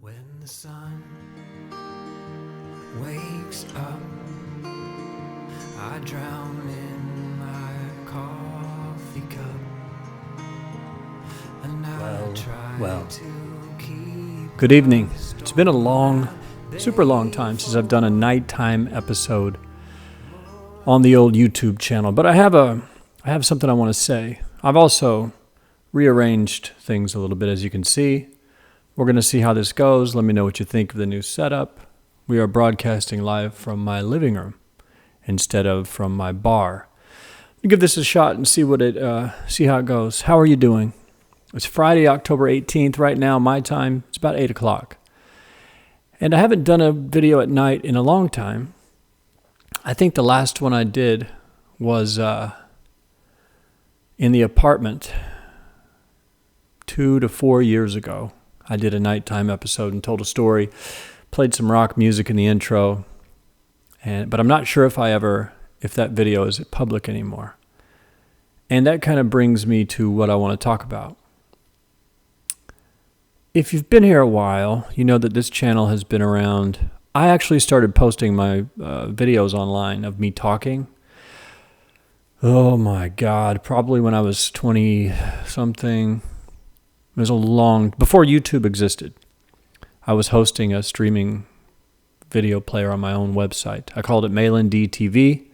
When the sun wakes up, I drown in my coffee cup, and I try to keep. Good evening. It's been a super long time since I've done a nighttime episode on the old YouTube channel, but I have something I want to say. I've also rearranged things a little bit, as you can see. We're going to see how this goes. Let me know what you think of the new setup. We are broadcasting live from my living room instead of from my bar. I'll give this a shot and see how it goes. How are you doing? It's Friday, October 18th. Right now, my time, it's about 8 o'clock. And I haven't done a video at night in a long time. I think the last one I did was in the apartment 2 to 4 years ago. I did a nighttime episode and told a story, played some rock music in the intro, but I'm not sure if that video is public anymore. And that kind of brings me to what I want to talk about. If you've been here a while, you know that this channel has been around. I actually started posting my videos online of me talking. Oh my God, probably when I was 20-something. It was before YouTube existed. I was hosting a streaming video player on my own website. I called it Malan TV.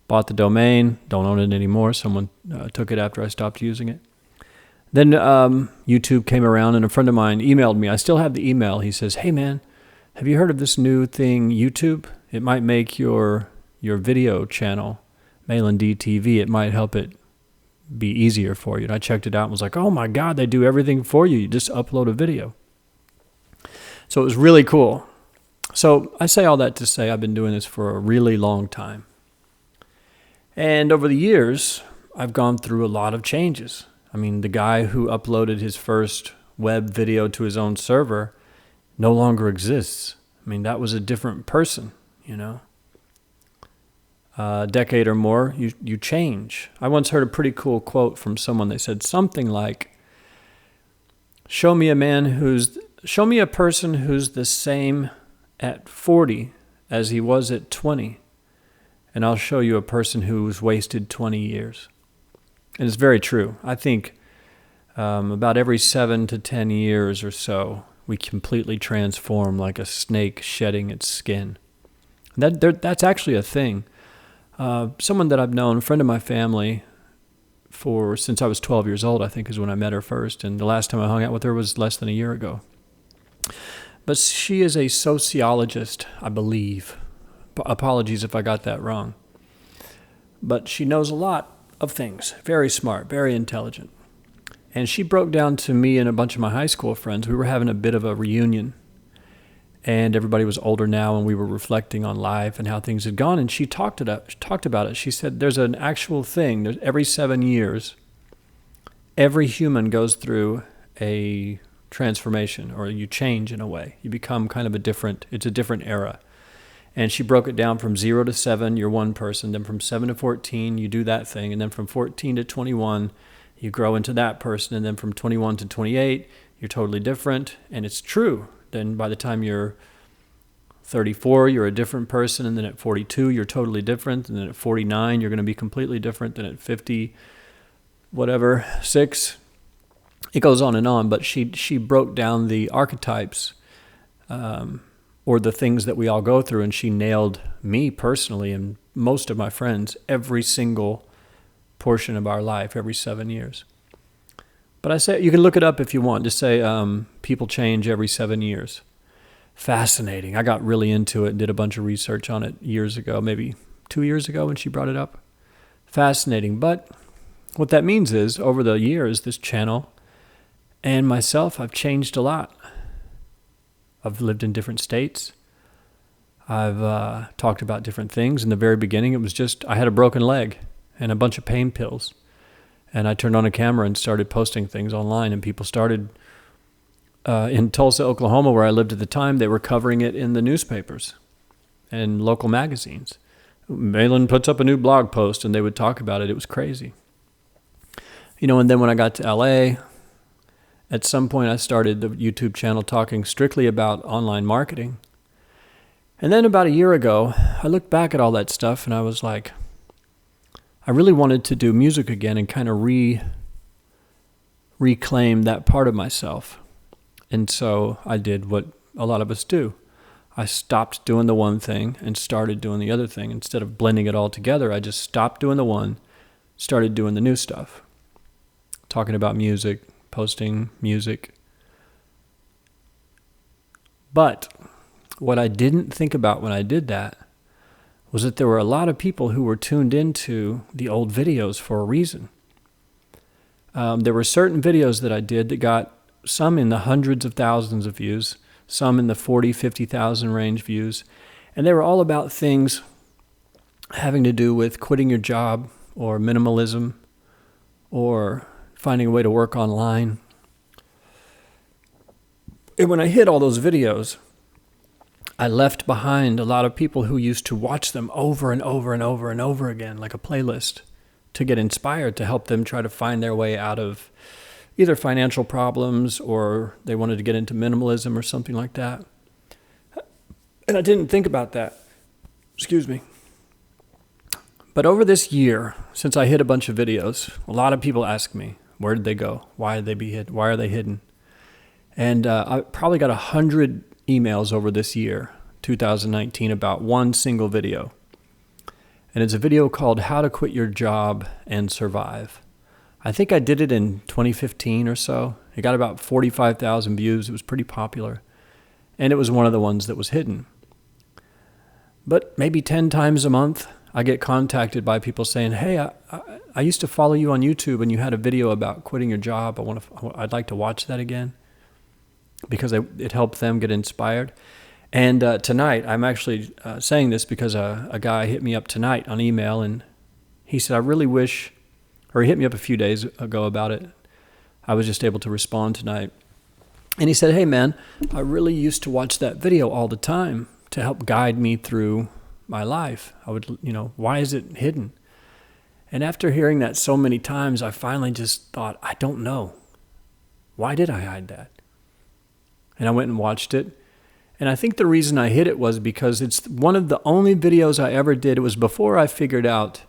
Bought the domain, don't own it anymore. Someone took it after I stopped using it. Then YouTube came around and a friend of mine emailed me. I still have the email. He says, "Hey man, have you heard of this new thing, YouTube? It might make your video channel, Malan TV, it might help it be easier for you." And I checked it out and was like, oh my God, they do everything for you. You just upload a video. So it was really cool. So I say all that to say I've been doing this for a really long time. And over the years, I've gone through a lot of changes. I mean, the guy who uploaded his first web video to his own server no longer exists. I mean, that was a different person, you know. A decade or more, you change. I once heard a pretty cool quote from someone. They said something like, show me a person who's the same at 40 as he was at 20, and I'll show you a person who's wasted 20 years. And it's very true. I think about every 7 to 10 years or so, we completely transform like a snake shedding its skin. That's actually a thing. Someone that I've known, a friend of my family, since I was 12 years old, I think is when I met her first. And the last time I hung out with her was less than a year ago. But she is a sociologist, I believe. Apologies if I got that wrong. But she knows a lot of things. Very smart, very intelligent. And she broke down to me and a bunch of my high school friends. We were having a bit of a reunion. And everybody was older now, and we were reflecting on life and how things had gone. And she talked about it. She said there's an actual thing. Every 7 years, every human goes through a transformation, or you change in a way. You become kind of it's a different era. And she broke it down from 0 to 7, you're one person. Then from 7 to 14, you do that thing. And then from 14 to 21, you grow into that person. And then from 21 to 28, you're totally different. And it's true. Then by the time you're 34, you're a different person. And then at 42, you're totally different. And then at 49, you're going to be completely different. Then at 50, 6, it goes on and on. But she broke down the archetypes or the things that we all go through. And she nailed me personally and most of my friends every single portion of our life every 7 years. But I say, you can look it up if you want. Just say people change every 7 years. Fascinating. I got really into it and did a bunch of research on it years ago, maybe 2 years ago when she brought it up. Fascinating. But what that means is, over the years, this channel and myself, I've changed a lot. I've lived in different states. I've talked about different things. In the very beginning, it was just, I had a broken leg and a bunch of pain pills. And I turned on a camera and started posting things online, and people started, in Tulsa, Oklahoma, where I lived at the time, they were covering it in the newspapers and local magazines. Malan puts up a new blog post, and they would talk about it. It was crazy. You know, and then when I got to LA, At some point, I started the YouTube channel talking strictly about online marketing. And then about a year ago, I looked back at all that stuff and I was like, I really wanted to do music again and kind of reclaim that part of myself. And so I did what a lot of us do. I stopped doing the one thing and started doing the other thing. Instead of blending it all together, I just stopped doing the one, started doing the new stuff. Talking about music, posting music. But what I didn't think about when I did that was that there were a lot of people who were tuned into the old videos for a reason. There were certain videos that I did that got some in the hundreds of thousands of views, some in the 40, 50,000 range views. And they were all about things having to do with quitting your job or minimalism or finding a way to work online. And when I hit all those videos, I left behind a lot of people who used to watch them over and over and over and over again, like a playlist, to get inspired, to help them try to find their way out of either financial problems or they wanted to get into minimalism or something like that. And I didn't think about that. Excuse me. But over this year, since I hit a bunch of videos, a lot of people ask me, where did they go? Why did they be hidden? Why are they hidden? And I probably got 100 emails over this year, 2019, about one single video. And it's a video called How to Quit Your Job and Survive. I think I did it in 2015 or so. It got about 45,000 views. It was pretty popular. And it was one of the ones that was hidden. But maybe 10 times a month, I get contacted by people saying, hey, I used to follow you on YouTube and you had a video about quitting your job. I'd like to watch that again, because it helped them get inspired. And tonight, I'm actually saying this because a guy hit me up tonight on email, and he said, I really wish, or he hit me up a few days ago about it. I was just able to respond tonight. And he said, hey man, I really used to watch that video all the time to help guide me through my life. I would, why is it hidden? And after hearing that so many times, I finally just thought, I don't know. Why did I hide that? And I went and watched it. And I think the reason I hid it was because it's one of the only videos I ever did. It was before I figured out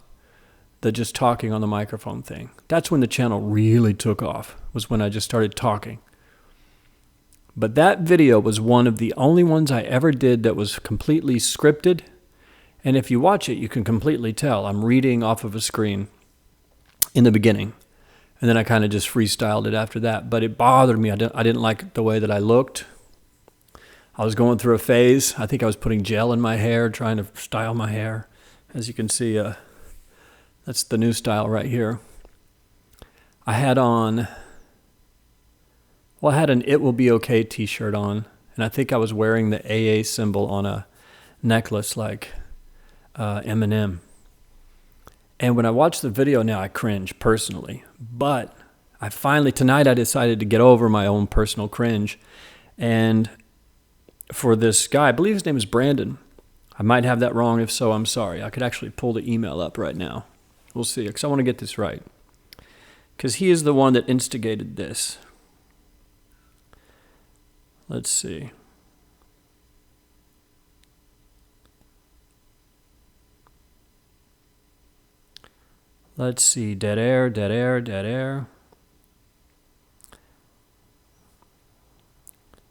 the just talking on the microphone thing. That's when the channel really took off, was when I just started talking. But that video was one of the only ones I ever did that was completely scripted. And if you watch it, you can completely tell I'm reading off of a screen in the beginning. And then I kind of just freestyled it after that. But it bothered me. I didn't like the way that I looked. I was going through a phase. I think I was putting gel in my hair, trying to style my hair. As you can see, that's the new style right here. I had an It Will Be Okay t-shirt on. And I think I was wearing the AA symbol on a necklace like Eminem. And when I watch the video now, I cringe personally. But tonight I decided to get over my own personal cringe. And for this guy, I believe his name is Brandon. I might have that wrong. If so, I'm sorry. I could actually pull the email up right now. We'll see, because I want to get this right. Because he is the one that instigated this. Let's see. Dead air.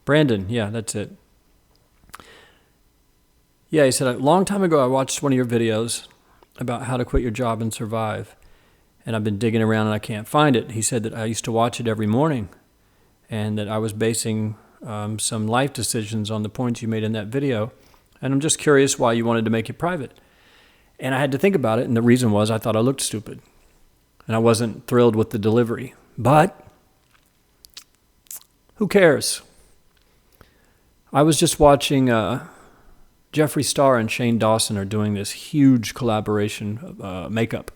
Brandon, yeah, that's it. Yeah, he said, a long time ago I watched one of your videos about how to quit your job and survive. And I've been digging around and I can't find it. He said that I used to watch it every morning and that I was basing some life decisions on the points you made in that video. And I'm just curious why you wanted to make it private. And I had to think about it, and the reason was I thought I looked stupid. And I wasn't thrilled with the delivery. But who cares? I was just watching Jeffree Star and Shane Dawson are doing this huge collaboration makeup.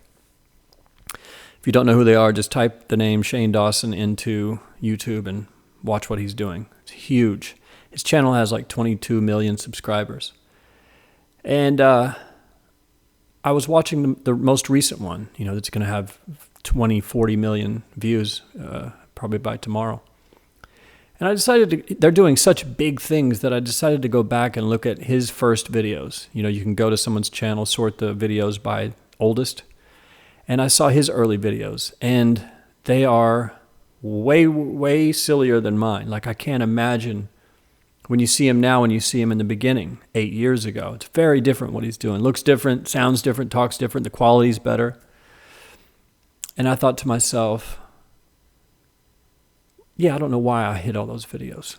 If you don't know who they are, just type the name Shane Dawson into YouTube and watch what he's doing. It's huge. His channel has like 22 million subscribers. And I was watching the most recent one, that's going to have 20, 40 million views probably by tomorrow. And I decided they're doing such big things that I decided to go back and look at his first videos. You know, you can go to someone's channel, sort the videos by oldest. And I saw his early videos, and they are way, way sillier than mine. Like, I can't imagine when you see him now and you see him in the beginning, 8 years ago. It's very different what he's doing. Looks different, sounds different, talks different, the quality's better. And I thought to myself, yeah, I don't know why I hit all those videos.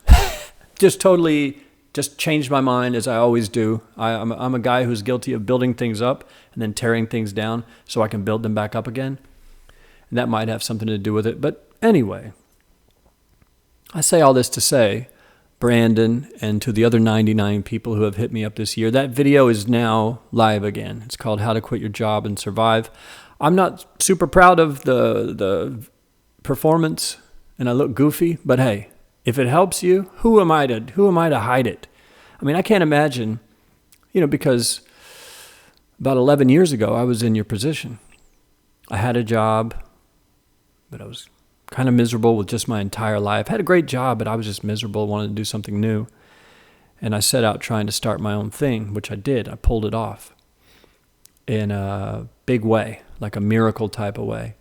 Just changed my mind, as I always do. I'm a guy who's guilty of building things up and then tearing things down so I can build them back up again. And that might have something to do with it. But anyway, I say all this to say, Brandon, and to the other 99 people who have hit me up this year, that video is now live again. It's called How to Quit Your Job and Survive. I'm not super proud of the performance, and I look goofy, but hey, if it helps you, who am I to hide it? I mean, I can't imagine, because about 11 years ago, I was in your position. I had a job, but I was kind of miserable with just my entire life. I had a great job, but I was just miserable, wanted to do something new. And I set out trying to start my own thing, which I did. I pulled it off in a big way, like a miracle type of way.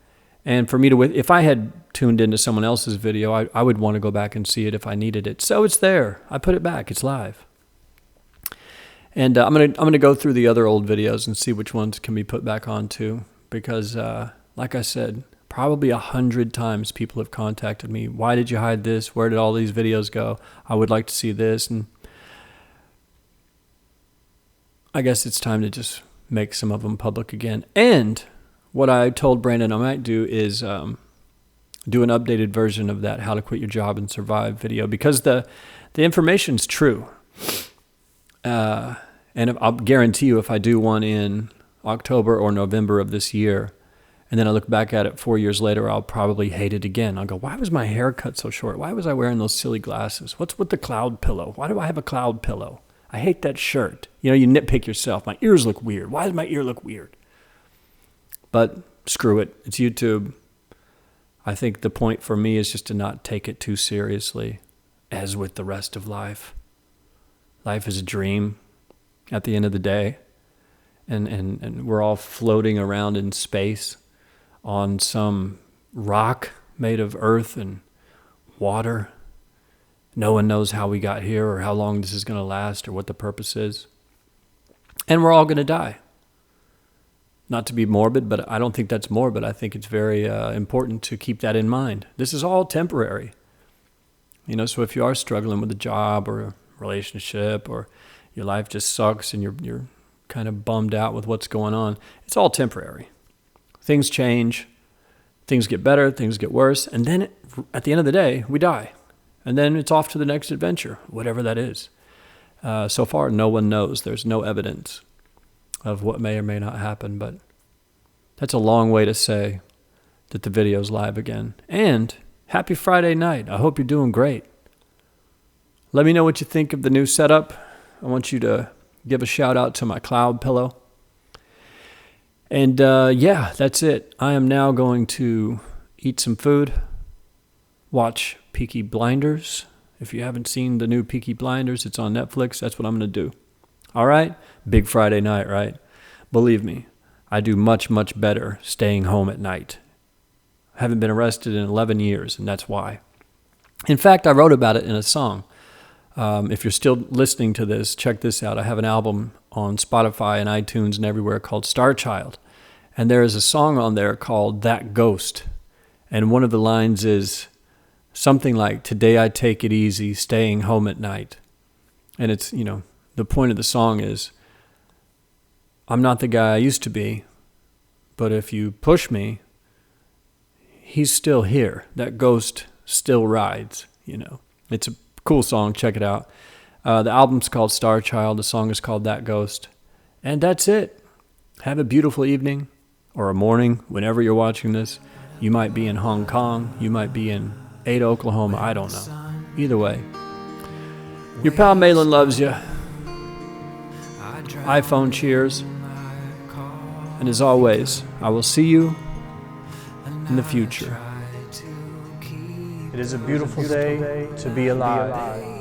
And for me to, if I had tuned into someone else's video, I would want to go back and see it if I needed it. So it's there. I put it back. It's live. And I'm gonna go through the other old videos and see which ones can be put back on too. Because, like I said, probably 100 times people have contacted me. Why did you hide this? Where did all these videos go? I would like to see this. And I guess it's time to just make some of them public again. And what I told Brandon I might do is do an updated version of that How to Quit Your Job and Survive video, because the information's true. And I'll guarantee you, if I do one in October or November of this year, and then I look back at it 4 years later, I'll probably hate it again. I'll go, why was my hair cut so short? Why was I wearing those silly glasses? What's with the cloud pillow? Why do I have a cloud pillow? I hate that shirt. You nitpick yourself. My ears look weird. Why does my ear look weird? But screw it. It's YouTube. I think the point for me is just to not take it too seriously, as with the rest of life. Life is a dream at the end of the day. And we're all floating around in space on some rock made of earth and water. No one knows how we got here or how long this is going to last or what the purpose is. And we're all going to die. Not to be morbid, but I don't think that's morbid. I think it's very important to keep that in mind. This is all temporary. So if you are struggling with a job or a relationship, or your life just sucks and you're kind of bummed out with what's going on, it's all temporary. Things change, things get better, things get worse, and then at the end of the day, we die. And then it's off to the next adventure, whatever that is. So far, no one knows. There's no evidence of what may or may not happen, but that's a long way to say that the video's live again. And happy Friday night. I hope you're doing great. Let me know what you think of the new setup. I want you to give a shout out to my cloud pillow. And yeah, that's it. I am now going to eat some food, watch Peaky Blinders. If you haven't seen the new Peaky Blinders, it's on Netflix. That's what I'm going to do. All right? Big Friday night, right? Believe me, I do much, much better staying home at night. I haven't been arrested in 11 years, and that's why. In fact, I wrote about it in a song. If you're still listening to this, check this out. I have an album on Spotify and iTunes and everywhere called Star Child. And there is a song on there called That Ghost. And one of the lines is something like, today I take it easy, staying home at night. And it's, the point of the song is, I'm not the guy I used to be, but if you push me, he's still here. That ghost still rides, It's a cool song. Check it out. The album's called Star Child. The song is called That Ghost. And that's it. Have a beautiful evening or a morning whenever you're watching this. You might be in Hong Kong. You might be in Ada, Oklahoma. I don't know. Either way. Your pal Malan loves you. iPhone cheers. And as always, I will see you in the future. It is a beautiful day to be alive.